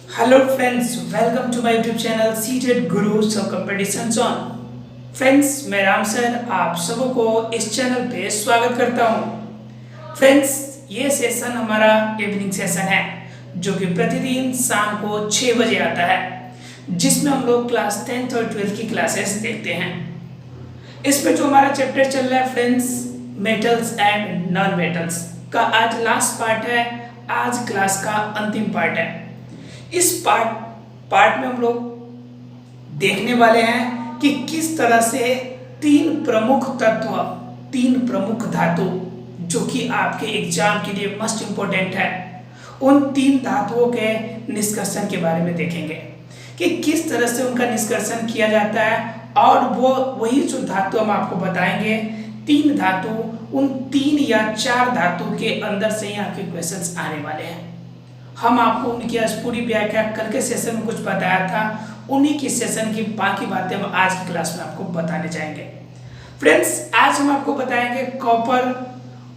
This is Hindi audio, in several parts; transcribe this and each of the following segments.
Hello friends, welcome to my YouTube channel Seated Gurus of Competitions on। Friends मैं राम सर आप सबों को इस चैनल पे स्वागत करता हूँ। फ्रेंड्स ये सेशन हमारा इवनिंग सेशन है जो कि प्रतिदिन शाम को 6 बजे आता है, जिसमें हम लोग क्लास 10th और 12th की क्लासेस देखते हैं। इसमें जो हमारा चैप्टर चल रहा है friends, metals and non metals का आज लास्ट पार्ट है, आज क्लास का अंतिम पार्ट है। इस पार्ट में हम लोग देखने वाले हैं कि किस तरह से तीन प्रमुख तत्व, तीन प्रमुख धातु जो कि आपके एग्जाम के लिए मस्ट इम्पोर्टेंट है, उन तीन धातुओं के निष्कर्षण के बारे में देखेंगे कि किस तरह से उनका निष्कर्षण किया जाता है। और वो वही जो धातु हम आपको बताएंगे, तीन धातु, उन 3 या 4 धातु के अंदर से ही आपके क्वेश्चंस आने वाले हैं। हम आपको उनकी आज पूरी व्याख्या कल के सेशन में कुछ बताया था, उन्हीं की सेशन की बाकी बातें हम आज की क्लास में आपको बताने जाएंगे। फ्रेंड्स आज हम आपको बताएंगे कॉपर,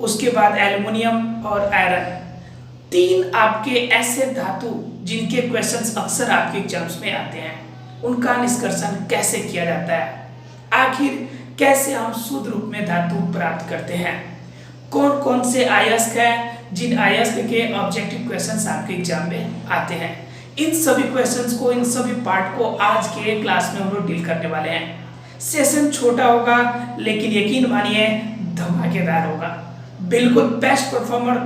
उसके बाद एल्युमिनियम और आयरन, 3 आपके ऐसे धातु जिनके क्वेश्चंस अक्सर आपके एग्जाम्स में आते हैं, उनका निष्कर्षण कैसे किया जाता है, आखिर कैसे हम शुद्ध रूप में धातु प्राप्त करते हैं, कौन कौन से अयस्क है जिन अयस्क के ऑब्जेक्टिव क्वेश्चंस आपके एग्जाम में आते हैं। इन सभी क्वेश्चंस को, इन सभी पार्ट को आज के क्लास में हम लोग डील करने वाले हैं। सेशन छोटा होगा लेकिन यकीन मानिए धमाकेदार होगा, बिल्कुल बेस्ट परफॉर्मर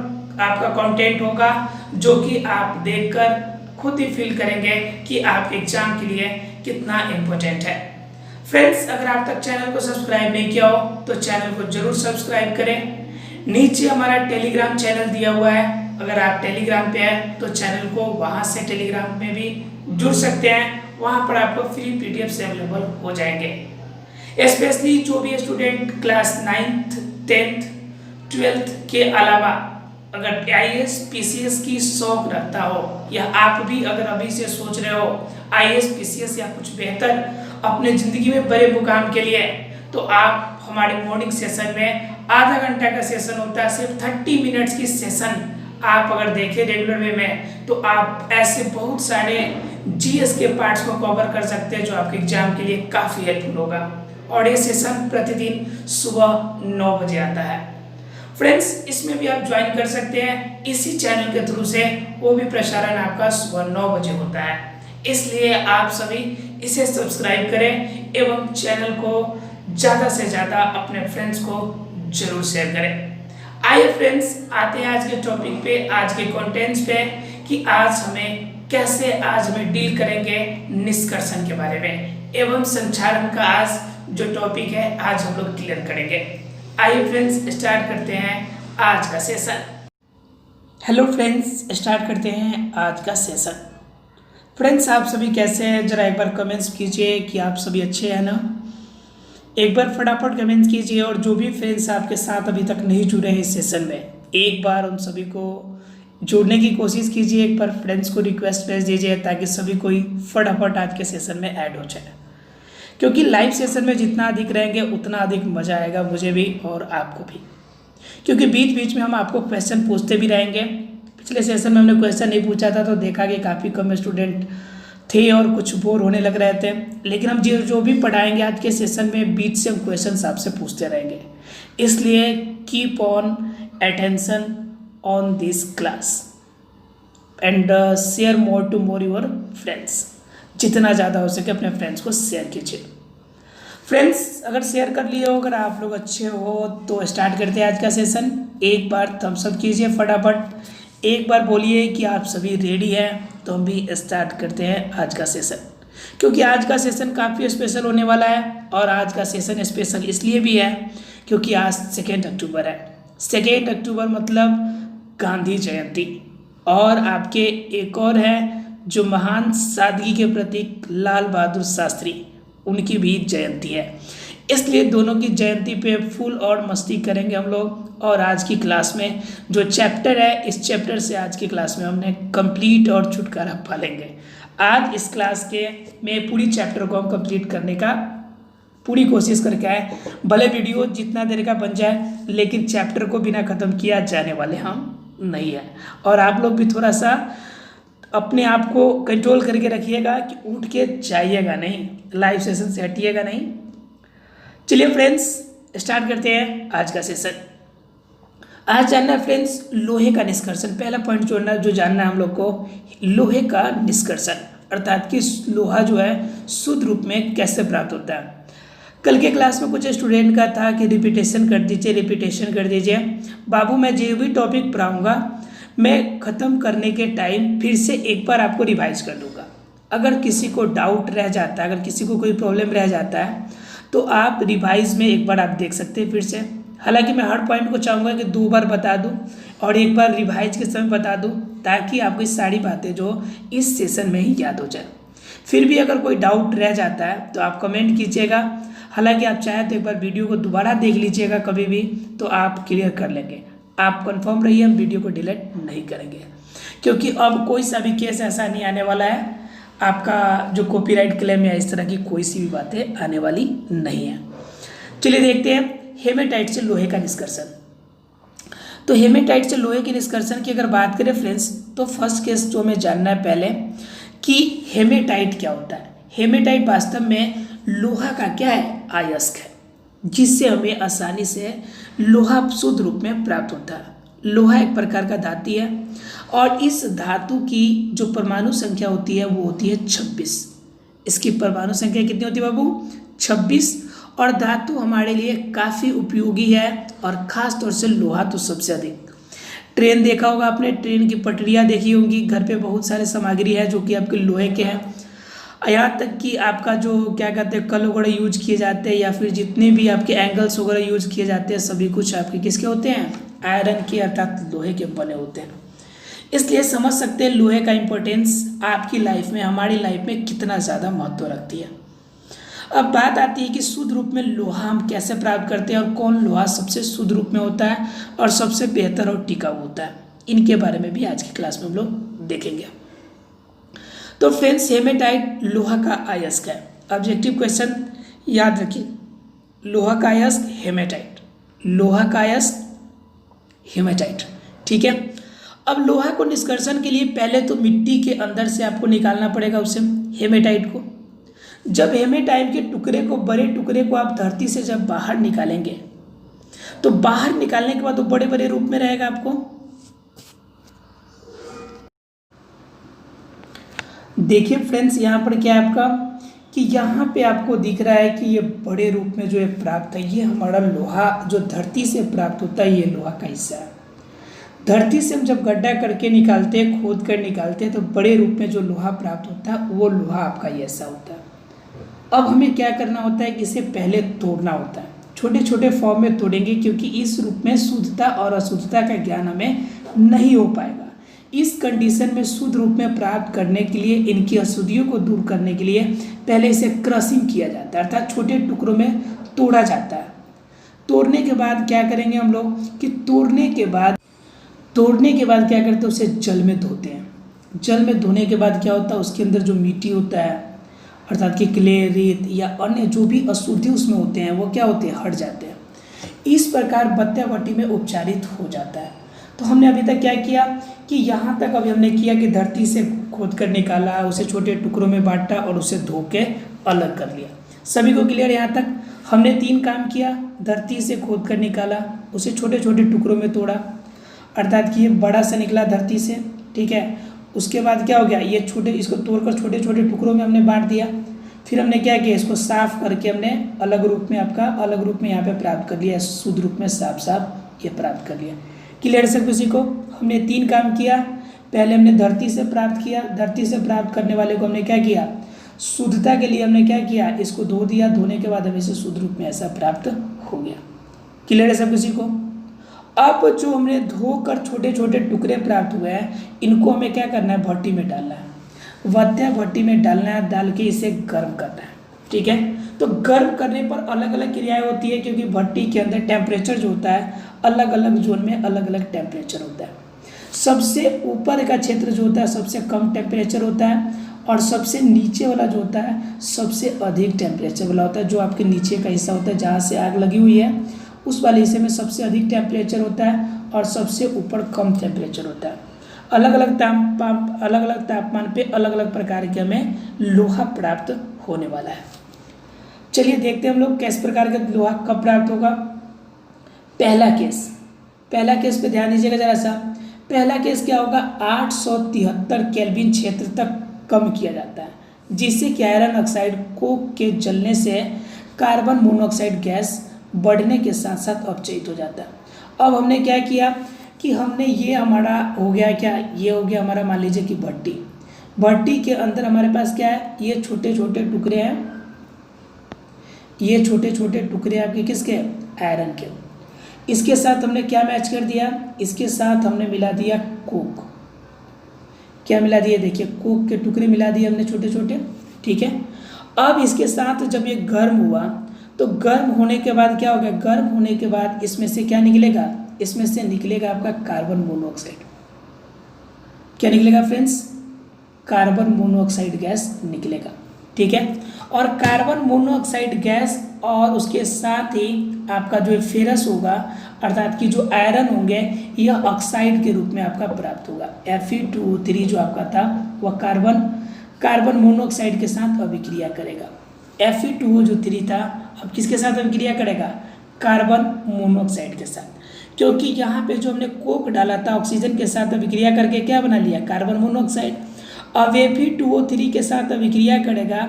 आपका कंटेंट होगा जो कि आप देखकर खुद ही फील करेंगे कि आपके एग्जाम के लिए कितना इम्पोर्टेंट है। फ्रेंड्स अगर आप तक चैनल को सब्सक्राइब नहीं किया हो तो चैनल को जरूर सब्सक्राइब करें। नीचे हमारा टेलीग्राम चैनल दिया हुआ है, अगर आप टेलीग्राम पे हैं तो चैनल को वहां से टेलीग्राम में भी जुड़ सकते हैं, वहां पर आपको फ्री पीडीएफ से अवेलेबल हो जाएंगे। स्पेशली जो भी student class 9th 10th 12th के अलावा अगर आईएएस पीसीएस की शौक रखता हो, या आप भी अगर अभी से सोच रहे हो आईएएस पीसीएस या कुछ बेहतर अपने जिंदगी में बड़े मुकाम के लिए, तो आप हमारे मॉर्निंग सेशन में आधा घंटा का सेशन होता है, सिर्फ 30 मिनट्स की सेशन आप अगर देखें रेगुलर वे में तो आप ऐसे बहुत सारे जीएस के पार्ट्स को कवर कर सकते हैं जो आपके एग्जाम के लिए काफ़ी हेल्पफुल होगा। और ये सेशन प्रतिदिन सुबह 9 बजे आता है। फ्रेंड्स इसमें भी आप ज्वाइन कर सकते हैं इसी चैनल के थ्रू से, वो भी प्रसारण आपका सुबह 9 बजे होता है। इसलिए आप सभी इसे सब्सक्राइब करें एवं चैनल को ज़्यादा से ज़्यादा अपने फ्रेंड्स को जरूर शेयर करें। आइए फ्रेंड्स आते हैं आज के टॉपिक पे, आज के कंटेंट्स पे, कि आज हमें डील करेंगे निष्कर्षण के बारे में एवं संचालन का आज जो टॉपिक है आज हम लोग क्लियर करेंगे। आइए फ्रेंड्स स्टार्ट करते हैं आज का सेशन। हेलो फ्रेंड्स स्टार्ट करते हैं आज का सेशन। फ्रेंड्स आप सभी कैसे हैं, जरा एक बार कमेंट्स कीजिए कि आप सभी अच्छे हैं ना। एक बार फटाफट कमेंट कीजिए, और जो भी फ्रेंड्स आपके साथ अभी तक नहीं जुड़े हैं इस सेशन में, एक बार उन सभी को जोड़ने की कोशिश कीजिए। एक बार फ्रेंड्स को रिक्वेस्ट भेज दीजिए ताकि सभी कोई फटाफट आज के सेशन में ऐड हो जाए, क्योंकि लाइव सेशन में जितना अधिक रहेंगे उतना अधिक मज़ा आएगा मुझे भी और आपको भी, क्योंकि बीच बीच में हम आपको क्वेश्चन पूछते भी रहेंगे। पिछले सेशन में हमने क्वेश्चन नहीं पूछा था तो देखा कि काफ़ी कम स्टूडेंट थे और कुछ बोर होने लग रहे थे, लेकिन हम जो भी पढ़ाएंगे आज के सेशन में बीच से हम क्वेश्चंस आपसे पूछते रहेंगे। इसलिए keep on attention on this class and share more to more your friends. जितना ज़्यादा हो सके अपने फ्रेंड्स को शेयर कीजिए। फ्रेंड्स अगर शेयर कर लिए हो, अगर आप लोग अच्छे हो तो स्टार्ट करते हैं आज का सेशन। एक बार थम्स अप कीजिए फटाफट, एक बार बोलिए कि आप सभी रेडी हैं, तो हम भी स्टार्ट करते हैं आज का सेशन, क्योंकि आज का सेशन काफ़ी स्पेशल होने वाला है। और आज का सेशन स्पेशल इसलिए भी है क्योंकि आज 2 अक्टूबर है। 2 अक्टूबर मतलब गांधी जयंती, और आपके एक और है जो महान सादगी के प्रतीक लाल बहादुर शास्त्री, उनकी भी जयंती है। इसलिए दोनों की जयंती पे फुल और मस्ती करेंगे हम लोग। और आज की क्लास में जो चैप्टर है, इस चैप्टर से आज की क्लास में हमने कंप्लीट और छुटकारा पालेंगे। आज इस क्लास के में पूरी चैप्टर को हम कंप्लीट करने का पूरी कोशिश करके आए। भले वीडियो जितना देर का बन जाए, लेकिन चैप्टर को बिना ख़त्म किया जाने वाले हम नहीं है। और आप लोग भी थोड़ा सा अपने आप को कंट्रोल करके रखिएगा कि उठ के जाइएगा नहीं, लाइव सेशन से हटिएगा नहीं। चलिए फ्रेंड्स, स्टार्ट करते हैं आज का सेशन। आज जानना है फ्रेंड्स लोहे का निष्कर्षण। पहला पॉइंट जो जानना है हम लोग को, लोहे का निष्कर्षण, अर्थात कि लोहा जो है शुद्ध रूप में कैसे प्राप्त होता है। कल के क्लास में कुछ स्टूडेंट का था कि रिपीटेशन कर दीजिए। बाबू मैं जो भी टॉपिक पढ़ाऊँगा मैं ख़त्म करने के टाइम फिर से एक बार आपको रिवाइज कर दूँगा। अगर किसी को डाउट रह जाता है, अगर किसी को कोई प्रॉब्लम रह जाता है तो आप रिवाइज में एक बार आप देख सकते हैं फिर से। हालांकि मैं हर पॉइंट को चाहूँगा कि 2 बार बता दूं और एक बार रिवाइज के समय बता दूं, ताकि आपको ये सारी बातें जो इस सेशन में ही याद हो जाए। फिर भी अगर कोई डाउट रह जाता है तो आप कमेंट कीजिएगा। हालांकि आप चाहें तो एक बार वीडियो को दोबारा देख लीजिएगा कभी भी, तो आप क्लियर कर लेंगे। आप कंफर्म रहिए, हम वीडियो को डिलीट नहीं करेंगे, क्योंकि अब कोई सा भी केस ऐसा नहीं आने वाला है आपका जो कॉपीराइट क्लेम या इस तरह की कोई सी भी बातें आने वाली नहीं है। चलिए देखते हैं हेमेटाइट से लोहे का निष्कर्षण। तो हेमेटाइट से लोहे के निष्कर्षण की अगर बात करें फ्रेंड्स, तो फर्स्ट केस जो हमें जानना है पहले कि हेमेटाइट क्या होता है। हेमेटाइट वास्तव में लोहा का क्या है, अयस्क है, जिससे हमें आसानी से लोहा शुद्ध रूप में प्राप्त होता है। लोहा एक प्रकार का धातु है और इस धातु की जो परमाणु संख्या होती है वो होती है 26। इसकी परमाणु संख्या कितनी होती है बाबू, 26। और धातु हमारे लिए काफ़ी उपयोगी है और ख़ास तौर से लोहा तो सबसे अधिक। ट्रेन देखा होगा आपने, ट्रेन की पटरियाँ देखी होंगी, घर पे बहुत सारे सामग्री है जो कि आपके लोहे के हैं। यहाँ तक कि आपका जो क्या कहते हैं कल वगैरह यूज किए जाते हैं या फिर जितने भी आपके एंगल्स वगैरह यूज किए जाते हैं सभी कुछ आपके किसके होते हैं, आयरन के अर्थात लोहे के बने होते हैं। इसलिए समझ सकते हैं लोहे का इम्पोर्टेंस आपकी लाइफ में, हमारी लाइफ में कितना ज़्यादा महत्व रखती है। अब बात आती है कि शुद्ध रूप में लोहा हम कैसे प्राप्त करते हैं और कौन लोहा सबसे शुद्ध रूप में होता है और सबसे बेहतर और टिकाऊ होता है। इनके बारे में भी आज की क्लास में हम लोग देखेंगे। तो फ्रेंड्स हेमेटाइट लोहा का अयस्क है। ऑब्जेक्टिव क्वेश्चन याद रखिए, लोहा का अयस्क हेमेटाइट, लोहा का अयस्क हेमेटाइट, ठीक है। अब लोहा को निष्कर्षण के लिए पहले तो मिट्टी के अंदर से आपको निकालना पड़ेगा उसे, हेमेटाइट को। जब हेमेटाइट के टुकड़े को, बड़े टुकड़े को आप धरती से जब बाहर निकालेंगे तो बाहर निकालने के बाद वो बड़े बड़े रूप में रहेगा आपको। देखिए फ्रेंड्स यहाँ पर क्या है आपका कि यहाँ पे आपको दिख रहा है कि ये बड़े रूप में जो है प्राप्त है, ये हमारा लोहा जो धरती से प्राप्त होता है, ये लोहा का हिस्सा है। धरती से हम जब गड्ढा करके निकालते हैं, खोद कर निकालते हैं, तो बड़े रूप में जो लोहा प्राप्त होता है वो लोहा आपका ये ऐसा होता है। अब हमें क्या करना होता है कि इसे पहले तोड़ना होता है, छोटे छोटे फॉर्म में तोड़ेंगे, क्योंकि इस रूप में शुद्धता और अशुद्धता का ज्ञान हमें नहीं हो पाएगा। इस कंडीशन में शुद्ध रूप में प्राप्त करने के लिए, इनकी अशुद्धियों को दूर करने के लिए पहले इसे क्रशिंग किया जाता है, अर्थात छोटे टुकड़ों में तोड़ा जाता है। तोड़ने के बाद क्या करेंगे हम लोग कि तोड़ने के बाद क्या करते हैं, उसे जल में धोते हैं। जल में धोने के बाद क्या होता है, उसके अंदर जो मिट्टी होता है अर्थात कि क्ले, रेत या अन्य जो भी अशुद्धि उसमें होते हैं वो क्या होते हैं, हट जाते हैं। इस प्रकार बत्या भट्टी में उपचारित हो जाता है। तो हमने अभी तक क्या किया कि यहाँ तक अभी हमने किया कि धरती से खोद कर निकाला, उसे छोटे टुकड़ों में बांटा और उसे धो के अलग कर लिया। सभी को क्लियर? यहाँ तक हमने 3 काम किया, धरती से खोद कर निकाला, उसे छोटे छोटे टुकड़ों में तोड़ा, अर्थात कि ये बड़ा सा निकला धरती से, ठीक है। उसके बाद क्या हो गया, ये छोटे, इसको तोड़कर छोटे छोटे टुकड़ों में हमने बांट दिया। फिर हमने क्या किया, इसको साफ करके हमने अलग रूप में यहाँ पे प्राप्त कर लिया, शुद्ध रूप में साफ ये प्राप्त कर लिया। क्लियर सब किसी को? हमने 3 काम किया। पहले हमने धरती से प्राप्त किया, धरती से प्राप्त करने वाले को हमने क्या किया, शुद्धता के लिए हमने क्या किया, इसको धो दिया, धोने के बाद हमें इसे शुद्ध रूप में ऐसा प्राप्त हो गया। क्लियर है सब किसी को? अब जो हमने धोकर छोटे छोटे टुकड़े प्राप्त हुए हैं, इनको हमें क्या करना है, भट्टी में डालना है। वत्या भट्टी में डालना है, डाल के इसे गर्म करना है, ठीक है। तो गर्म करने पर अलग अलग क्रियाएं होती है, क्योंकि भट्टी के अंदर टेम्परेचर जो होता है अलग अलग जोन में अलग अलग टेम्परेचर होता है। सबसे ऊपर का क्षेत्र जो होता है सबसे कम टेम्परेचर होता है, और सबसे नीचे वाला जो होता है सबसे अधिक टेम्परेचर वाला होता है। जो आपके नीचे का हिस्सा होता है जहाँ से आग लगी हुई है, उस वाले हिस्से में सबसे अधिक टेम्परेचर होता है और सबसे ऊपर कम टेम्परेचर होता है। अलग अलग तापमान पे अलग अलग प्रकार के हमें लोहा प्राप्त होने वाला है। चलिए देखते हैं हम लोग किस प्रकार का लोहा कब प्राप्त होगा। पहला केस पे ध्यान दीजिएगा जरा सा। पहला केस क्या होगा, 873 केल्विन क्षेत्र तक कम किया जाता है, जिससे कि आयरन ऑक्साइड कोक के जलने से कार्बन मोनोऑक्साइड गैस बढ़ने के साथ साथ अपचयित हो जाता है। अब हमने क्या किया कि हमने ये हमारा हो गया क्या, ये हो गया हमारा मान लीजिए कि भट्टी के अंदर हमारे पास क्या है, ये छोटे छोटे टुकड़े हैं, ये छोटे छोटे टुकड़े आपके किसके, आयरन के। इसके साथ हमने क्या मैच कर दिया, इसके साथ हमने मिला दिया कोक। क्या मिला दिया, देखिए कोक के टुकड़े मिला दिए हमने छोटे छोटे, ठीक है। अब इसके साथ जब ये गर्म हुआ तो गर्म होने के बाद क्या हो गया, गर्म होने के बाद इसमें से क्या निकलेगा, इसमें से निकलेगा आपका कार्बन मोनोऑक्साइड। क्या निकलेगा फ्रेंड्स, कार्बन मोनोऑक्साइड गैस निकलेगा, ठीक है। और कार्बन मोनोऑक्साइड गैस और उसके साथ ही आपका जो फेरस होगा, अर्थात कि जो आयरन होंगे, यह ऑक्साइड के रूप में आपका प्राप्त होगा। Fe2O3 जो आपका था वह कार्बन मोनोऑक्साइड के साथ अभिक्रिया करेगा। Fe2O जो 3 था अब किसके साथ अभिक्रिया करेगा, कार्बन मोनोऑक्साइड के साथ, क्योंकि यहाँ पे जो हमने कोक डाला था ऑक्सीजन के साथ अभिक्रिया करके क्या बना लिया, कार्बन मोनोऑक्साइड। अब Fe2O3 के साथ अभिक्रिया करेगा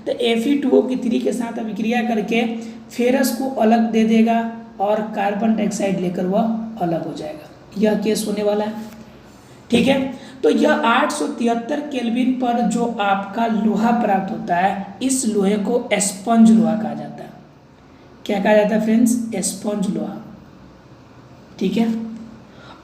तो Fe2O3 के साथ अभिक्रिया करके फेरस को अलग दे देगा और कार्बन डाइऑक्साइड लेकर वह अलग हो जाएगा। यह केस होने वाला है, ठीक है। तो यह 873 केल्विन पर जो आपका लोहा प्राप्त होता है, इस लोहे को स्पंज लोहा कहा जाता है। क्या कहा जाता है फ्रेंड्स, स्पंज लोहा, ठीक है।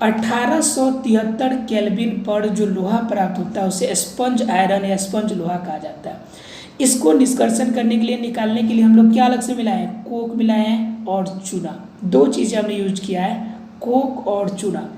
1873 केल्विन पर जो लोहा प्राप्त होता है उसे स्पंज आयरन या स्पंज लोहा कहा जाता है। इसको निष्कर्षण करने के लिए, निकालने के लिए हम लोग क्या अलग से मिलाए हैं, कोक मिलाए हैं और चूना। दो चीज़ें हमने यूज किया है, कोक और चूना।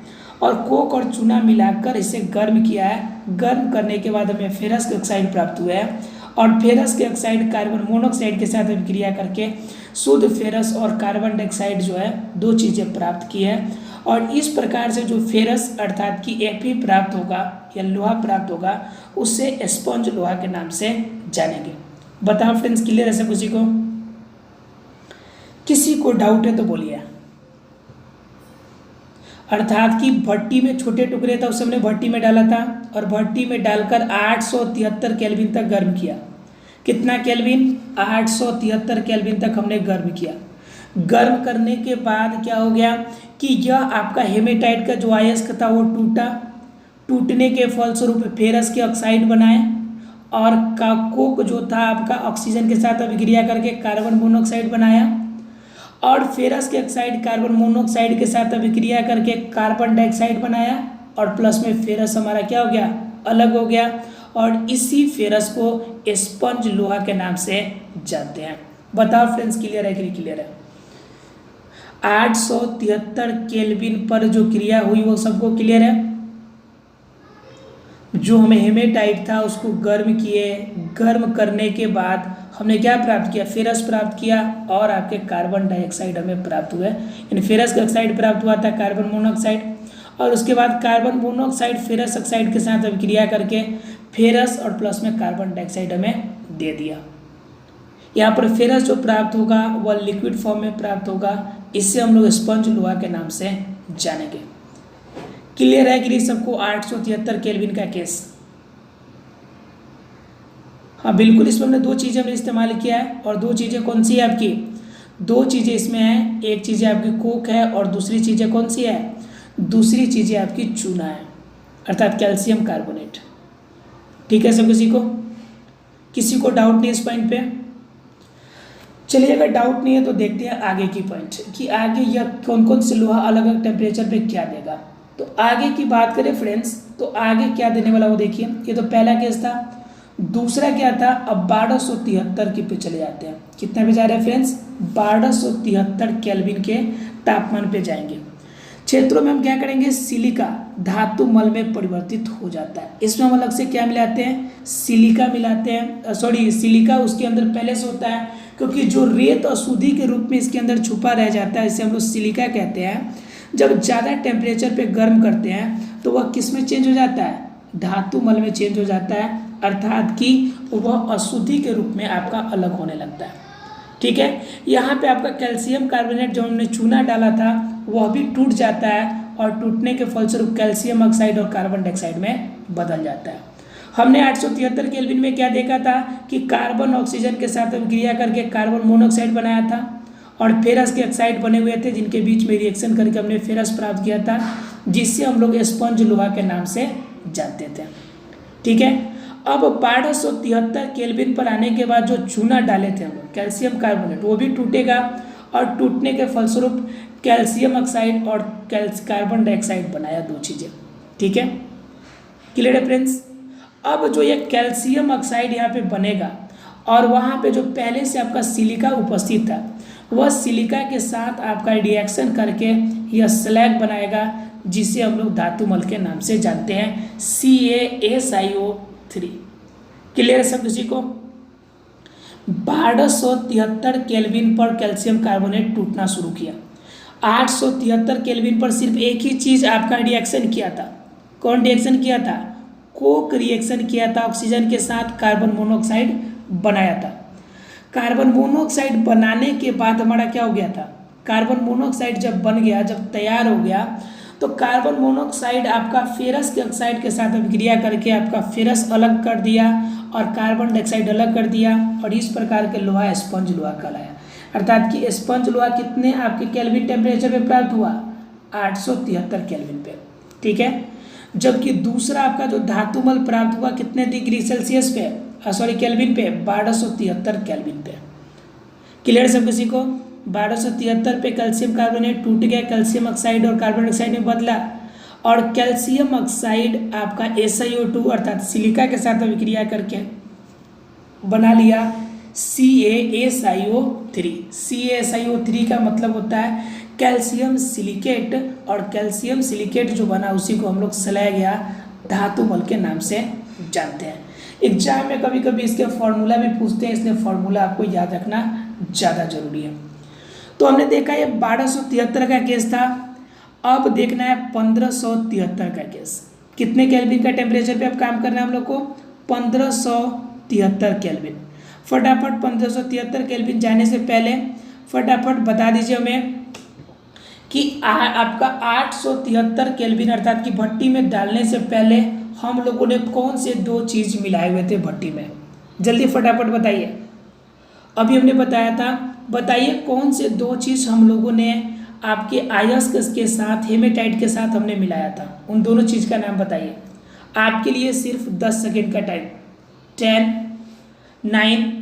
और कोक और चूना मिलाकर इसे गर्म किया है। गर्म करने के बाद हमें फेरस के ऑक्साइड प्राप्त हुआ है और फेरस के ऑक्साइड कार्बन मोनोऑक्साइड के साथ अभिक्रिया करके शुद्ध फेरस और कार्बन डाइऑक्साइड जो है, दो चीज़ें प्राप्त की है। और इस प्रकार से जो फेरस अर्थात कि Fe प्राप्त होगा या लोहा प्राप्त होगा, उससे स्पंज लोहा के नाम से जानेंगे। बताओ फ्रेंड्स, क्लियर है सब किसी को डाउट है तो बोलिए। अर्थात कि भट्टी में छोटे टुकड़े था, उसे हमने भट्टी में डाला था और भट्टी में डालकर 873 केल्विन तक गर्म किया। कितना केल्विन, 873 केल्विन तक हमने गर्म किया। गर्म करने के बाद क्या हो गया कि यह आपका हेमेटाइट का जो अयस्क था वो टूटा। टूटने के फलस्वरूप फेरस के ऑक्साइड बनाए और कोक जो था आपका ऑक्सीजन के साथ अभिक्रिया करके कार्बन मोनोऑक्साइड बनाया और फेरस के ऑक्साइड कार्बन मोनोऑक्साइड के साथ अभिक्रिया करके कार्बन डाइऑक्साइड बनाया और प्लस में फेरस हमारा क्या हो गया, अलग हो गया। और इसी फेरस को स्पंज लोहा के नाम से जानते हैं। बताओ फ्रेंड्स, क्लियर है कि नहीं क्लियर है। 873 केल्विन पर जो क्रिया हुई वो सबको क्लियर है। जो हमें हेमेटाइट था उसको गर्म किए, गर्म करने के बाद हमने क्या प्राप्त किया, फेरस प्राप्त किया और आपके कार्बन डाइऑक्साइड हमें प्राप्त हुए। यानी फेरस का ऑक्साइड प्राप्त हुआ था कार्बन मोनोऑक्साइड और उसके बाद कार्बन मोनोऑक्साइड फेरस ऑक्साइड के साथ अभिक्रिया करके फेरस और प्लस में कार्बन डाइऑक्साइड हमें दे दिया। यहाँ पर फेरस जो प्राप्त होगा वह लिक्विड फॉर्म में प्राप्त होगा। इससे हम लोग स्पंज लोहा के नाम से जानेंगे। क्लियर है कि नहीं सबको 873 केल्विन का केस। हाँ बिल्कुल, इसमें हमने दो चीज़ें हमने इस्तेमाल किया है और दो चीज़ें कौन सी है आपकी, दो चीज़ें इसमें हैं। एक चीज़ आपकी कोक है और दूसरी चीज़ें कौन सी है, दूसरी चीज़ें आपकी चूना है अर्थात कैल्शियम कार्बोनेट। ठीक है सब किसी को डाउट नहीं इस पॉइंट पे। चलिए अगर डाउट नहीं है तो देखते हैं आगे की पॉइंट कि आगे यह कौन कौन से लोहा अलग अलग टेम्परेचर पे क्या देगा। तो आगे की बात करें फ्रेंड्स तो आगे क्या देने वाला वो देखिए। ये तो पहला केस था। दूसरा क्या था, अब 1273 की पे चले जाते हैं। कितने पे जा रहे हैं फ्रेंड्स, 1273 केल्विन के तापमान पे जाएंगे। क्षेत्रों में हम क्या करेंगे, सिलिका धातु मल में परिवर्तित हो जाता है। इसमें हम अलग से क्या मिलाते हैं, सिलिका मिलाते हैं। सिलिका उसके अंदर पहले से होता है क्योंकि जो रेत अशुद्धि के रूप में इसके अंदर छुपा रह जाता है, इसे हम लोग सिलिका कहते हैं। जब ज़्यादा टेम्परेचर पे गर्म करते हैं तो वह किस में चेंज हो जाता है, धातु मल में चेंज हो जाता है, अर्थात कि वह अशुद्धि के रूप में आपका अलग होने लगता है। ठीक है, यहाँ पे आपका कैल्शियम कार्बोनेट जो हमने चूना डाला था वह भी टूट जाता है और टूटने के फलस्वरूप कैल्शियम ऑक्साइड और कार्बन डाइऑक्साइड में बदल जाता है। हमने 873 केल्विन में क्या देखा था कि कार्बन ऑक्सीजन के साथ अभिक्रिया करके कार्बन मोनोऑक्साइड बनाया था और फेरस के ऑक्साइड बने हुए थे जिनके बीच में रिएक्शन करके हमने फेरस प्राप्त किया था, जिससे हम लोग स्पंज लोहा के नाम से जानते थे। ठीक है, अब 1273 केल्विन पर आने के बाद जो चूना डाले थे हम लोग कैल्शियम कार्बोनेट वो भी टूटेगा और टूटने के फलस्वरूप कैल्शियम ऑक्साइड और कार्बन डाइऑक्साइड बनाया, दो चीज़ें। ठीक है, क्लियर है फ्रेंड्स। अब जो ये कैल्शियम ऑक्साइड यहाँ पे बनेगा और वहाँ पे जो पहले से आपका सिलिका उपस्थित था वह सिलिका के साथ आपका रिएक्शन करके यह स्लैग बनाएगा, जिसे हम लोग धातुमल के नाम से जानते हैं, CaSiO3। क्लियर है सब किसी को। 1273 केल्विन पर कैल्शियम कार्बोनेट टूटना शुरू किया। 873 केल्विन पर सिर्फ एक ही चीज़ आपका रिएक्शन किया था। कौन रिएक्शन किया था? कोक रिएक्शन किया था, ऑक्सीजन के साथ कार्बन मोनोऑक्साइड बनाया था। कार्बन मोनोऑक्साइड बनाने के बाद हमारा क्या हो गया था, कार्बन मोनोऑक्साइड जब बन गया, जब तैयार हो गया, तो कार्बन मोनोऑक्साइड आपका फेरस के ऑक्साइड के साथ अभिक्रिया करके आपका फेरस अलग कर दिया और कार्बन डाइऑक्साइड अलग कर दिया और इस प्रकार के लोहा स्पंज लोहा कहलाया। अर्थात कि स्पंज लोहा कितने आपके केल्विन टेम्परेचर पे प्राप्त हुआ? 873 केल्विन पे। ठीक है, जबकि दूसरा आपका जो धातुमल प्राप्त हुआ कितने डिग्री सेल्सियस पे, केल्विन पे, 1273 केल्विन पे। क्लियर सब किसी को। 1273 पे कैल्शियम कार्बोनेट टूट गया, कैल्शियम ऑक्साइड और कार्बन डाइऑक्साइड में बदला और कैल्शियम ऑक्साइड आपका SiO2 अर्थात सिलिका के साथ अभिक्रिया करके बना लिया CaSiO3। CaSiO3 का मतलब होता है कैल्शियम सिलिकेट और कैल्शियम सिलिकेट जो बना उसी को हम लोग स्लैग या धातुमल के नाम से जानते हैं। एग्जाम में कभी कभी इसके फॉर्मूला भी पूछते हैं, इसलिए फॉर्मूला आपको याद रखना ज़्यादा जरूरी है। तो हमने देखा ये 1273 का केस था। अब देखना है 1573 का केस। कितने केल्विन का टेम्परेचर पे अब काम करना है हम लोग को? 1573 केल्विन। फटाफट 1573 केल्विन जाने से पहले फटाफट बता दीजिए हमें कि आपका 873 केल्विन अर्थात कि भट्टी में डालने से पहले हम लोगों ने कौन से दो चीज़ मिलाए हुए थे भट्टी में? जल्दी फटाफट बताइए। अभी हमने बताया था, बताइए कौन से दो चीज़ हम लोगों ने आपके आयस्क के साथ हेमेटाइट के साथ हमने मिलाया था। उन दोनों चीज़ का नाम बताइए। आपके लिए सिर्फ 10 सेकेंड का टाइम। 10, 9,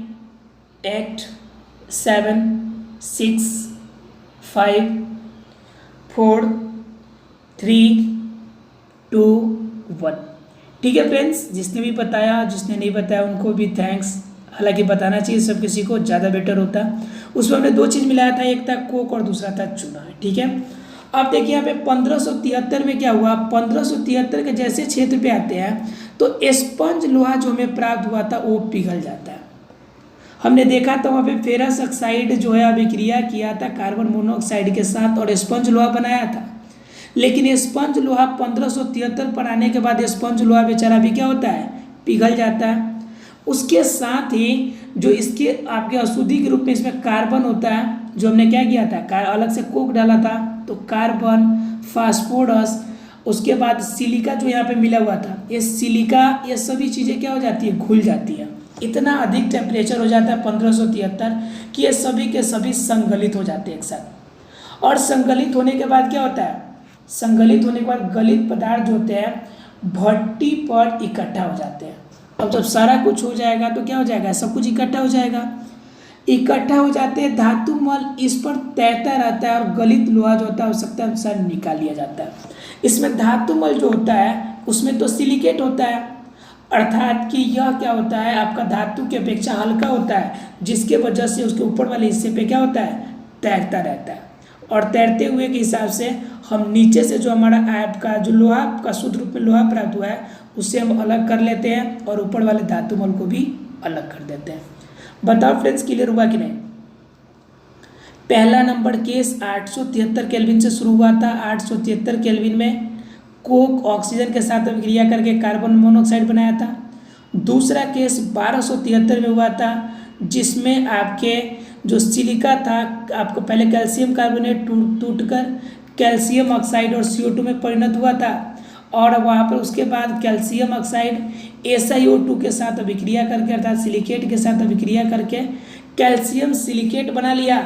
8, 7, 6, 5, 4, 3, 2, 1। ठीक है फ्रेंड्स, जिसने भी बताया, जिसने नहीं बताया उनको भी थैंक्स। हालांकि बताना चाहिए सब किसी को, ज़्यादा बेटर होता। उसमें हमने दो चीज़ मिलाया था, एक था कोक और दूसरा था चूना। ठीक है, अब देखिए यहाँ पे 1573 में क्या हुआ। 1573 के जैसे क्षेत्र पे आते हैं तो स्पंज लोहा जो हमें प्राप्त हुआ था वो पिघल जाता है। हमने देखा था वहाँ पे फेरस ऑक्साइड जो है अभिक्रिया किया था कार्बन मोनोऑक्साइड के साथ और स्पंज लोहा बनाया था। लेकिन ये स्पंज लोहा 1573 पर आने के बाद स्पंज लोहा बेचारा भी क्या होता है, पिघल जाता है। उसके साथ ही जो इसके आपके अशुद्धि के रूप में इसमें कार्बन होता है, जो हमने क्या किया था, अलग से कोक डाला था, तो कार्बन, फास्फोरस, उसके बाद सिलिका जो यहाँ पे मिला हुआ था, ये सिलिका, ये सभी चीज़ें क्या हो जाती है, घुल जाती है। इतना अधिक टेम्परेचर हो जाता है 1573 कि ये सभी के सभी संगलित हो जाते हैं एक साथ। और संगलित होने के बाद क्या होता है, संगलित होने के बाद गलित पदार्थ जो होते हैं भट्टी पर इकट्ठा हो जाते हैं। अब जब सारा कुछ हो जाएगा तो क्या हो जाएगा, सब कुछ इकट्ठा हो जाएगा। इकट्ठा हो जाते हैं, धातु मल इस पर तैरता रहता है और गलित लोहा जो होता है आवश्यकता अनुसार निकाल लिया जाता है। इसमें धातु मल जो होता है उसमें तो सिलिकेट होता है, अर्थात कि यह क्या होता है आपका धातु की अपेक्षा हल्का होता है, जिसके वजह से उसके ऊपर वाले हिस्से पे क्या होता है, तैरता रहता है। और तैरते हुए के हिसाब से हम नीचे से जो हमारा आपका जो लोहा का शुद्ध रूप में लोहा प्राप्त हुआ है उससे हम अलग कर लेते हैं और ऊपर वाले धातु मल को भी अलग कर देते हैं। बताओ फ्रेंड्स, क्लियर हुआ कि नहीं। पहला नंबर केस 873 केल्विन से शुरू हुआ था। 873 केल्विन में कोक ऑक्सीजन के साथ अभिक्रिया करके कार्बन मोनोऑक्साइड बनाया था। दूसरा केस 1273 में हुआ था, जिसमें आपके जो सिलिका था आपको पहले कैल्शियम कार्बोनेट टूटकर कैल्शियम ऑक्साइड और CO2 में परिणत हुआ था, और वहाँ पर उसके बाद कैल्शियम ऑक्साइड SiO2 के साथ अभिक्रिया करके अर्थात सिलिकेट के साथ अभिक्रिया करके कैल्शियम सिलिकेट बना लिया।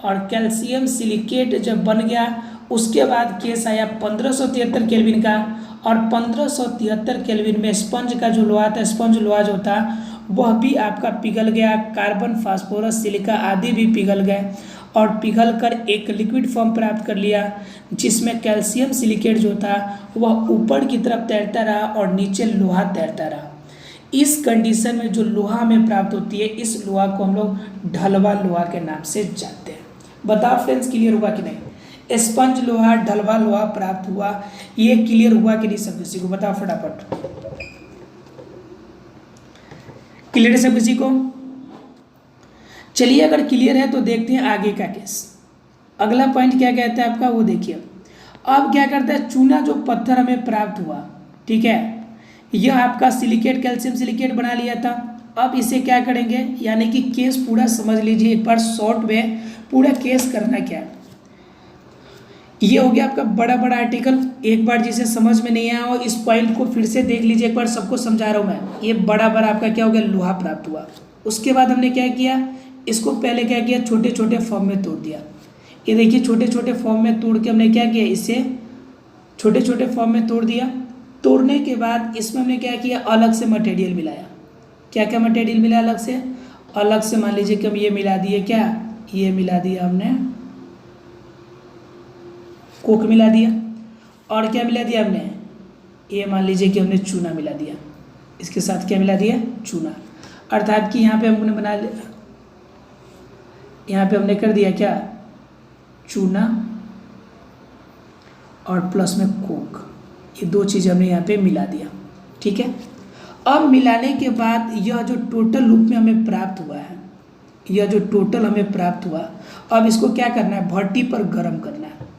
और कैल्शियम सिलिकेट जब बन गया उसके बाद केस आया 1573 केल्विन का, और 1573 केल्विन में स्पंज का जो लोहा था, स्पंज लोहा जो था वह भी आपका पिघल गया, कार्बन फास्फोरस सिलिका आदि भी पिघल गए और पिघल कर एक लिक्विड फॉर्म प्राप्त कर लिया, जिसमें कैल्शियम सिलिकेट जो था वह ऊपर की तरफ तैरता रहा और नीचे लोहा तैरता रहा। इस कंडीशन में जो लोहा हमें प्राप्त होती है, इस लोहा को हम लोग ढलवा लोहा के नाम से जानते हैं। बताओ फ्रेंड्स, क्लियर हुआ कि नहीं? स्पंज लोहा, ढलवा लोहा प्राप्त हुआ, ये क्लियर हुआ कि नहीं सब किसी को? बताओ फटाफट, क्लियर है सब किसी को? चलिए, अगर क्लियर है तो देखते हैं आगे का केस। अगला पॉइंट क्या कहता है आपका, वो देखिए। अब क्या करता है, चूना जो पत्थर हमें प्राप्त हुआ, ठीक है, यह आपका सिलिकेट कैल्शियम सिलिकेट बना लिया था। अब इसे क्या करेंगे, यानी कि केस पूरा समझ लीजिए एक बार, शॉर्ट में पूरा केस करना क्या है। ये हो गया आपका बड़ा बड़ा आर्टिकल। एक बार जिसे समझ में नहीं आया हो इस पॉइंट को फिर से देख लीजिए, एक बार सबको समझा रहा हूँ मैं। ये बड़ा बड़ा आपका क्या हो गया, लोहा प्राप्त हुआ। उसके बाद हमने क्या किया, इसको पहले क्या किया, छोटे छोटे फॉर्म में तोड़ दिया। ये देखिए छोटे छोटे फॉर्म में तोड़ के हमने क्या किया, इसे छोटे छोटे फॉर्म में तोड़ दिया। तोड़ने के बाद इसमें हमने क्या किया, अलग से मटेरियल मिलाया। क्या क्या मटेरियल मिला अलग से? अलग से मान लीजिए कि हम ये मिला दिए, क्या ये मिला दिया हमने, कोक मिला दिया। और क्या मिला दिया हमने, ये मान लीजिए कि हमने चूना मिला दिया। इसके साथ क्या मिला दिया, चूना। अर्थात कि यहाँ पे हमने बना लिया, यहाँ पे हमने कर दिया क्या, चूना और प्लस में कोक, ये दो चीज़ हमने यहाँ पे मिला दिया। ठीक है, अब मिलाने के बाद यह जो टोटल रूप में हमें प्राप्त हुआ है, यह जो टोटल हमें प्राप्त हुआ, अब इसको क्या करना है, भट्टी पर गर्म करना है।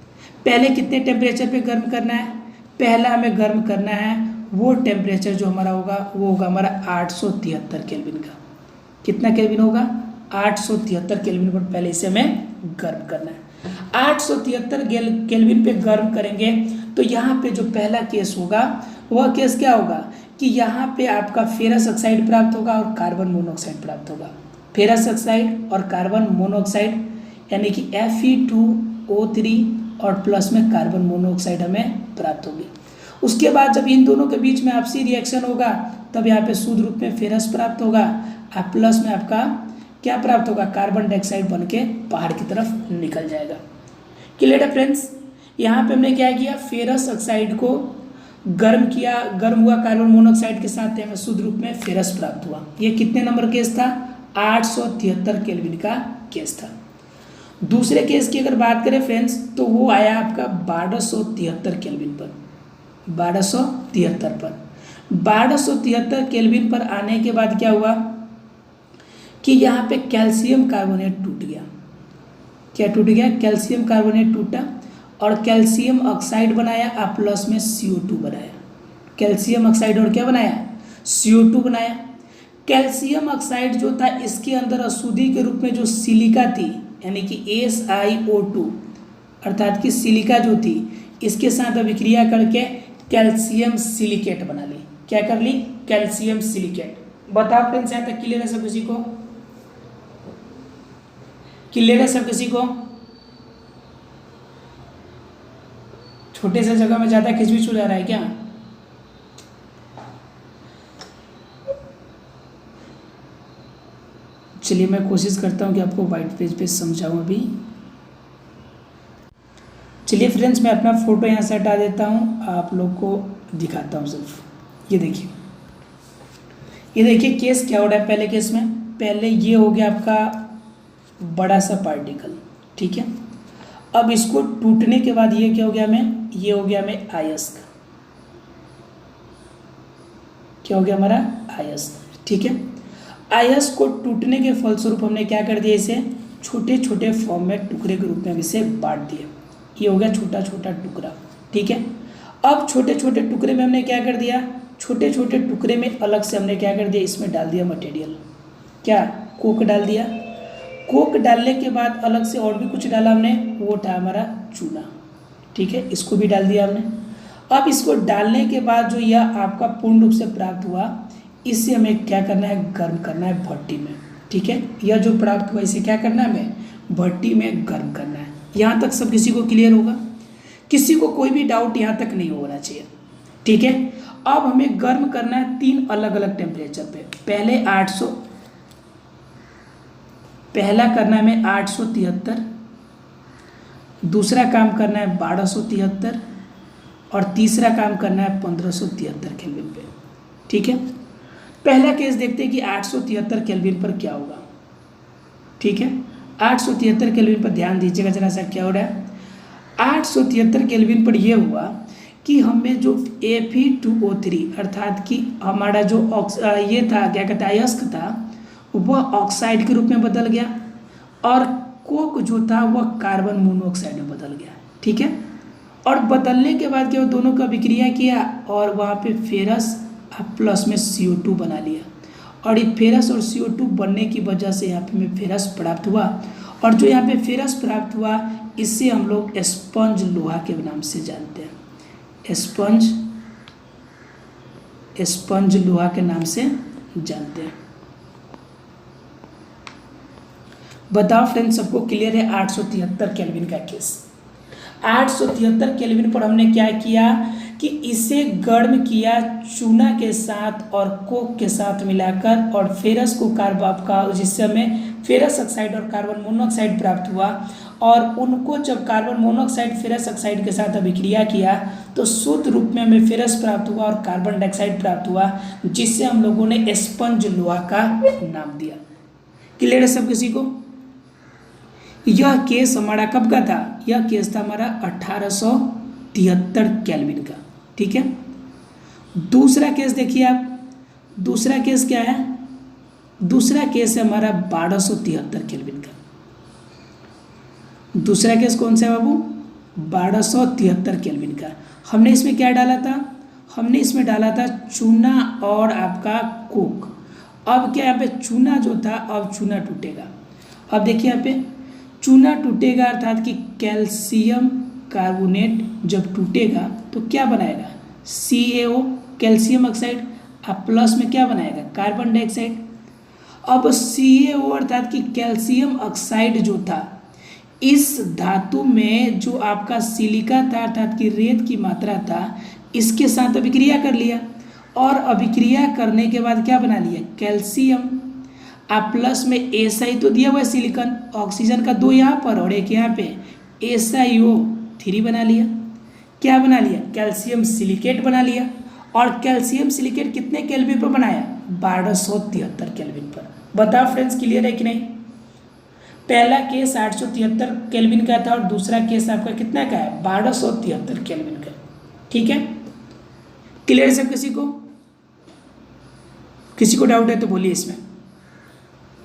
पहले कितने टेम्परेचर पे गर्म करना है? पहला हमें गर्म करना है वो टेम्परेचर जो हमारा होगा वो होगा हमारा 873 केल्विन का। कितना केल्विन होगा, 873 केल्विन पर पहले इसे हमें गर्म करना है। 873 केल्विन पे गर्म करेंगे तो यहाँ पे जो पहला केस होगा वह केस क्या होगा कि यहाँ पे आपका फेरस ऑक्साइड प्राप्त होगा और कार्बन मोनोऑक्साइड प्राप्त होगा। फेरस ऑक्साइड और कार्बन मोनोऑक्साइड यानी कि Fe2O3 और प्लस में कार्बन मोनोऑक्साइड हमें प्राप्त होगी। उसके बाद जब इन दोनों के बीच में आपसी रिएक्शन होगा तब यहाँ पे शुद्ध रूप में फेरस प्राप्त होगा और प्लस में आपका क्या प्राप्त होगा, कार्बन डाइऑक्साइड बन के बाहर की तरफ निकल जाएगा। क्लियर है फ्रेंड्स? यहाँ पे हमने क्या किया, फेरस ऑक्साइड को गर्म किया, गर्म हुआ कार्बन मोनोऑक्साइड के साथ हमें शुद्ध रूप में फेरस प्राप्त हुआ। ये कितने नंबर केस था, 873 केल्विन का केस था। दूसरे केस की अगर बात करें फ्रेंड्स तो वो आया आपका 1273 केल्विन पर, 1273 पर। 1273 केल्विन पर आने के बाद क्या हुआ कि यहाँ पे कैल्शियम कार्बोनेट टूट गया। क्या टूट गया, कैल्शियम कार्बोनेट टूटा और कैल्शियम ऑक्साइड बनाया और प्लस में CO2 बनाया। कैल्शियम ऑक्साइड और क्या बनाया, CO2 बनाया। कैल्शियम ऑक्साइड जो था इसके अंदर अशुद्धि के रूप में जो सिलिका थी यानी कि SiO2 अर्थात कि सिलिका जो थी इसके साथ अभिक्रिया करके कैल्शियम सिलिकेट बना ली। क्या कर ली, कैल्शियम सिलिकेट। बताओ फ्रेंड्स, यहाँ तक क्लियर है सब किसी को? क्लियर है सब किसी को? छोटे से जगह में ज़्यादा खिचबिच हो जा रहा है क्या? चलिए मैं कोशिश करता हूँ कि आपको वाइट पेज पे समझाऊँ अभी। चलिए फ्रेंड्स, मैं अपना फ़ोटो यहाँ से हटा देता हूँ, आप लोग को दिखाता हूँ सिर्फ। ये देखिए केस क्या हो रहा है। पहले केस में पहले ये हो गया आपका बड़ा सा पार्टिकल, ठीक है। अब इसको टूटने के बाद ये क्या हो गया हमें, ये हो गया हमें अयस्क। क्या हो गया हमारा, अयस्क, ठीक है। अयस्क को टूटने के फलस्वरूप हमने क्या कर दिया, इसे छोटे छोटे फॉर्म में टुकड़े के रूप में इसे बांट दिया। ये हो गया छोटा छोटा टुकड़ा, ठीक है। अब छोटे छोटे टुकड़े में हमने क्या कर दिया, छोटे छोटे टुकड़े में अलग से हमने क्या कर दिया, इसमें डाल दिया मटेरियल, क्या, कोक डाल दिया। कोक डालने के बाद अलग से और भी कुछ डाला हमने, वो था हमारा चूना, ठीक है, इसको भी डाल दिया हमने। अब इसको डालने के बाद जो यह आपका पूर्ण रूप से प्राप्त हुआ, इससे हमें क्या करना है, गर्म करना है भट्टी में, ठीक है। यह जो प्राप्त हुआ इसे क्या करना है, हमें भट्टी में गर्म करना है। यहाँ तक सब किसी को क्लियर होगा, किसी को कोई भी डाउट यहाँ तक नहीं होना चाहिए, ठीक है। अब हमें गर्म करना है 3 अलग अलग टेम्परेचर पे। पहले 800, पहला करना है हमें 873, दूसरा काम करना है 1273 और तीसरा काम करना है 1573 केल्विन पे, ठीक है। पहला केस देखते हैं कि 873 केल्विन पर क्या होगा, ठीक है। 873 केल्विन पर ध्यान दीजिएगा जरा सा, क्या हो रहा है। 873 केल्विन पर यह हुआ कि हमें जो Fe2O3 अर्थात कि हमारा जो ये था, क्या कहता है, अयस्क था, वह ऑक्साइड के रूप में बदल गया और कोक जो था वह कार्बन मोनोऑक्साइड में बदल गया, ठीक है। और बदलने के बाद क्या, दोनों का विक्रिया किया और वहाँ पे फेरस प्लस में CO2 बना लिया, और ये फेरस और CO2 बनने की वजह से यहाँ पे हमें फेरस प्राप्त हुआ। और जो यहाँ पे फेरस प्राप्त हुआ, इससे हम लोग स्पंज लोहा के नाम से जानते हैं, स्पंज लोहा के नाम से जानते हैं। बताओ फ्रेंड्स, सबको क्लियर है 873 केल्विन का केस। 873 केल्विन पर हमने क्या किया कि इसे गर्म किया चूना के साथ और कोक के साथ मिलाकर, और फेरस को कार्बन का, जिससे हमें फेरस ऑक्साइड और कार्बन मोनोऑक्साइड प्राप्त हुआ। और उनको जब कार्बन मोनोऑक्साइड फेरस ऑक्साइड के साथ अभिक्रिया किया तो शुद्ध रूप में हमें फेरस प्राप्त हुआ और कार्बन डाइऑक्साइड प्राप्त हुआ, जिससे हम लोगों ने स्पंज लोहा का नाम दिया। क्लियर है सब किसी को। यह केस हमारा कब का था, यह केस था हमारा 1873 केल्विन का, ठीक है। दूसरा केस देखिए आप, दूसरा केस क्या है, दूसरा केस है हमारा 1273 केल्विन का। दूसरा केस कौन सा है बाबू, 1273 केल्विन का। हमने इसमें क्या डाला था, हमने इसमें डाला था चूना और आपका कोक। अब क्या यहाँ पे चूना जो था, अब चूना टूटेगा। अब देखिए यहाँ पे चूना टूटेगा अर्थात कि कैल्शियम कार्बोनेट जब टूटेगा तो क्या बनाएगा, CaO कैल्शियम ऑक्साइड, अब प्लस में क्या बनाएगा, कार्बन डाइऑक्साइड। अब CaO अर्थात कि कैल्शियम ऑक्साइड जो था, इस धातु में जो आपका सिलिका था अर्थात कि रेत की मात्रा था, इसके साथ अभिक्रिया कर लिया, और अभिक्रिया करने के बाद क्या बना लिया, कैल्शियम। आप प्लस में SI तो दिया हुआ है सिलिकॉन, ऑक्सीजन का 2 यहाँ पर और 1 यहाँ पे, SiO3 बना लिया। क्या बना लिया, कैल्शियम सिलिकेट बना लिया। और कैल्शियम सिलिकेट कितने केल्विन पर बनाया, 1273 केल्विन पर। बताओ फ्रेंड्स, क्लियर है कि नहीं। पहला केस 873 केल्विन का था और दूसरा केस आपका कितना का है, 1273 केल्विन का, ठीक है। क्लियर है सब किसी को, किसी को डाउट है तो बोलिए इसमें।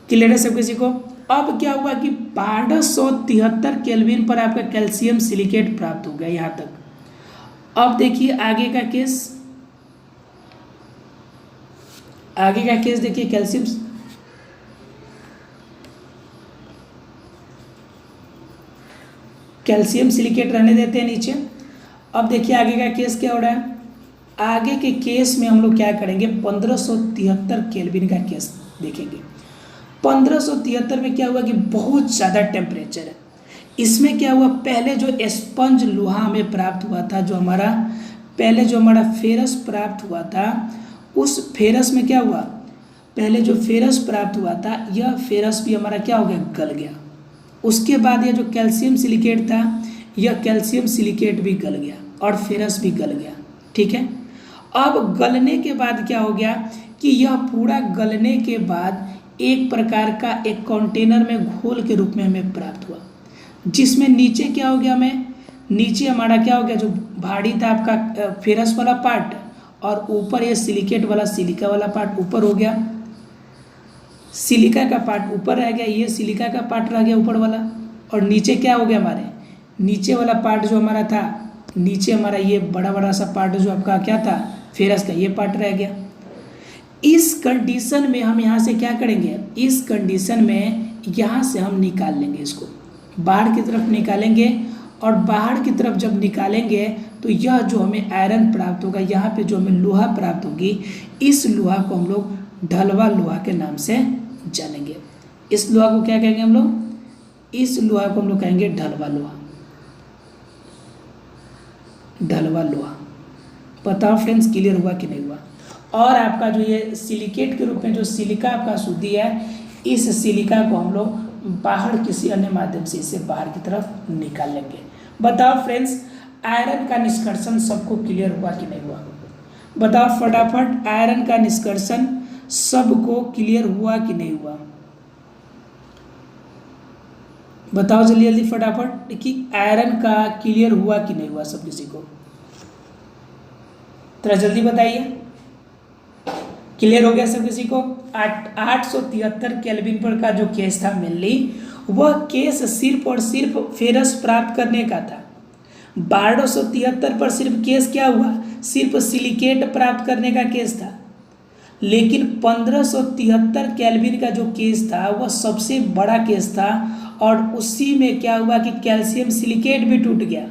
क्लियर है सब किसी को। अब क्या हुआ कि 1273 केल्विन पर आपका कैल्शियम सिलिकेट प्राप्त हो गया यहाँ तक। अब देखिए आगे का केस, आगे का केस देखिए, कैल्शियम सिलिकेट रहने देते हैं नीचे। अब देखिए आगे का केस क्या हो रहा है, आगे के केस में हम लोग क्या करेंगे, 1573 केल्विन का केस देखेंगे। 1573 में क्या हुआ कि बहुत ज़्यादा टेम्परेचर है। इसमें क्या हुआ, पहले जो स्पंज लोहा हमें प्राप्त हुआ था, जो हमारा पहले जो हमारा फेरस प्राप्त हुआ था, उस फेरस में क्या हुआ, पहले जो फेरस प्राप्त हुआ था, यह फेरस भी हमारा क्या हो गया, गल गया। उसके बाद यह जो कैल्शियम सिलिकेट था, यह कैल्शियम सिलिकेट भी गल गया और फेरस भी गल गया, ठीक है। अब गलने के बाद क्या हो गया कि यह पूरा गलने के बाद एक प्रकार का एक कंटेनर में घोल के रूप में हमें प्राप्त हुआ, जिसमें नीचे क्या हो गया, हमें नीचे हमारा क्या हो गया, जो भारी था आपका फेरस वाला पार्ट, और ऊपर ये सिलिकेट वाला सिलिका वाला पार्ट ऊपर हो गया, सिलिका का पार्ट ऊपर रह गया, ये सिलिका का पार्ट रह गया ऊपर वाला, और नीचे क्या हो गया, हमारे नीचे वाला पार्ट जो हमारा था, नीचे हमारा ये बड़ा बड़ा सा पार्ट जो आपका क्या था, फेरस का ये पार्ट रह गया। इस कंडीशन में हम यहाँ से क्या करेंगे, इस कंडीशन में यहाँ से हम निकाल लेंगे, इसको बाहर की तरफ निकालेंगे। और बाहर की तरफ जब निकालेंगे तो यह जो हमें आयरन प्राप्त होगा, यहाँ पे जो हमें लोहा प्राप्त होगी, इस लोहा को हम लोग ढलवा लोहा के नाम से जानेंगे। इस लोहा को क्या कहेंगे हम लोग, इस लोहा को हम लोग कहेंगे ढलवा लोहा, ढलवा लोहा। बताओ फ्रेंड्स क्लियर हुआ कि नहीं हुआ। और आपका जो ये सिलिकेट के रूप में जो सिलिका आपका शुद्धि है, इस सिलिका को हम लोग बाहर किसी अन्य माध्यम से इसे बाहर की तरफ निकाल लेंगे। बताओ फ्रेंड्स आयरन का निष्कर्षण सबको क्लियर हुआ कि नहीं हुआ। बताओ फटाफट आयरन का निष्कर्षण सबको क्लियर हुआ कि नहीं हुआ। बताओ जल्दी जल्दी फटाफट कि आयरन का क्लियर हुआ कि नहीं हुआ सब किसी को, थोड़ा जल्दी बताइए। क्लियर हो गया सब किसी को। 873 केल्विन पर का जो केस था मेनली, वह केस सिर्फ और सिर्फ फेरस प्राप्त करने का था। 1273 पर सिर्फ केस क्या हुआ, सिर्फ सिलिकेट प्राप्त करने का केस था। लेकिन 1573 केल्विन का जो केस था वह सबसे बड़ा केस था, और उसी में क्या हुआ कि कैल्शियम सिलिकेट भी टूट गया।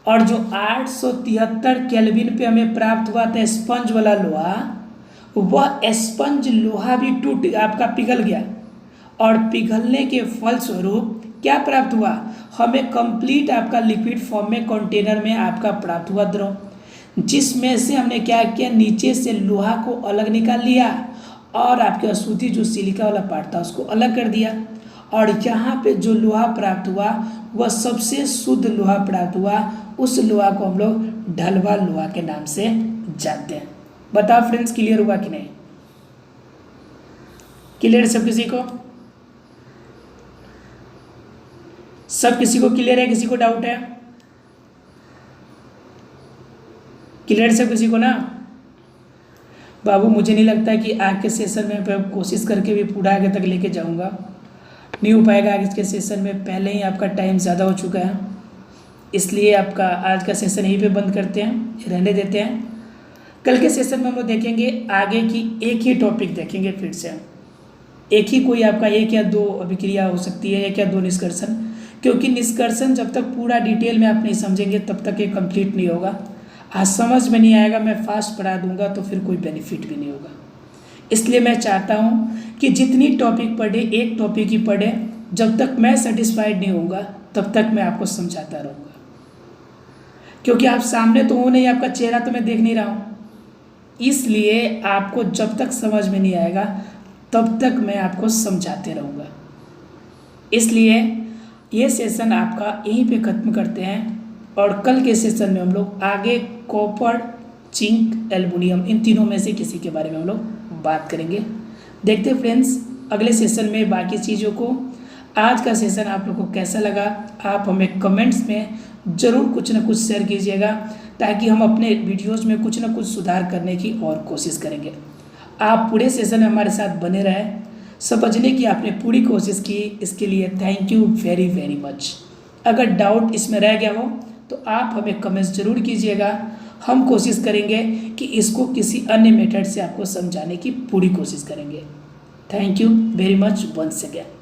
और जो 873 केल्विन पे हमें प्राप्त हुआ था स्पंज वाला लोहा, वह स्पंज लोहा भी टूट आपका पिघल गया। और पिघलने के फलस्वरूप क्या प्राप्त हुआ, हमें कंप्लीट आपका लिक्विड फॉर्म में कंटेनर में आपका प्राप्त हुआ द्रव, जिसमें से हमने क्या किया, नीचे से लोहा को अलग निकाल लिया और आपके अशुद्धि जो सिलिका वाला पार्ट था उसको अलग कर दिया। और यहाँ पे जो लोहा प्राप्त हुआ वह सबसे शुद्ध लोहा प्राप्त हुआ। उस लोहा को हम लोग ढलवा लोहा के नाम से जानते हैं। बताओ फ्रेंड्स क्लियर हुआ कि नहीं। क्लियर सब किसी को, सब किसी को क्लियर है, किसी को डाउट है। क्लियर सब किसी को ना। बाबू मुझे नहीं लगता कि आगे के सेशन में मैं कोशिश करके भी पूरा आगे तक लेके जाऊंगा, नहीं हो पाएगा आगे के सेशन में, पहले ही आपका टाइम ज़्यादा हो चुका है। इसलिए आपका आज का सेशन यहीं पे बंद करते हैं, रहने देते हैं। कल के सेशन में हम लोग देखेंगे आगे की एक ही टॉपिक देखेंगे, फिर से एक ही कोई आपका एक या दो अभिक्रिया हो सकती है, एक या दो निष्कर्षण, क्योंकि निष्कर्षण जब तक पूरा डिटेल में आप नहीं समझेंगे तब तक ये कंप्लीट नहीं होगा। आज समझ में नहीं आएगा, मैं फास्ट पढ़ा दूंगा तो फिर कोई बेनिफिट भी नहीं होगा। इसलिए मैं चाहता हूँ कि जितनी टॉपिक पढ़े, एक टॉपिक ही पढ़े, जब तक मैं सेटिस्फाइड नहीं होऊंगा तब तक मैं आपको समझाता रहूँगा। क्योंकि आप सामने तो हो नहीं, आपका चेहरा तो मैं देख नहीं रहा हूँ, इसलिए आपको जब तक समझ में नहीं आएगा तब तक मैं आपको समझाते रहूँगा। इसलिए ये सेशन आपका यहीं पे ख़त्म करते हैं, और कल के सेशन में हम लोग आगे कॉपर, जिंक, एल्युमिनियम, इन तीनों में से किसी के बारे में हम लोग बात करेंगे। देखते फ्रेंड्स अगले सेशन में बाकी चीज़ों को। आज का सेशन आप लोग को कैसा लगा, आप हमें कमेंट्स में ज़रूर कुछ ना कुछ शेयर कीजिएगा, ताकि हम अपने वीडियोस में कुछ ना कुछ सुधार करने की और कोशिश करेंगे। आप पूरे सेशन में हमारे साथ बने रहें, समझने की आपने पूरी कोशिश की, इसके लिए thank you very very much. अगर डाउट इसमें रह गया हो तो आप हमें कमेंट्स ज़रूर कीजिएगा, हम कोशिश करेंगे कि इसको किसी अन्य मेथड से आपको समझाने की पूरी कोशिश करेंगे। Thank you very much once again.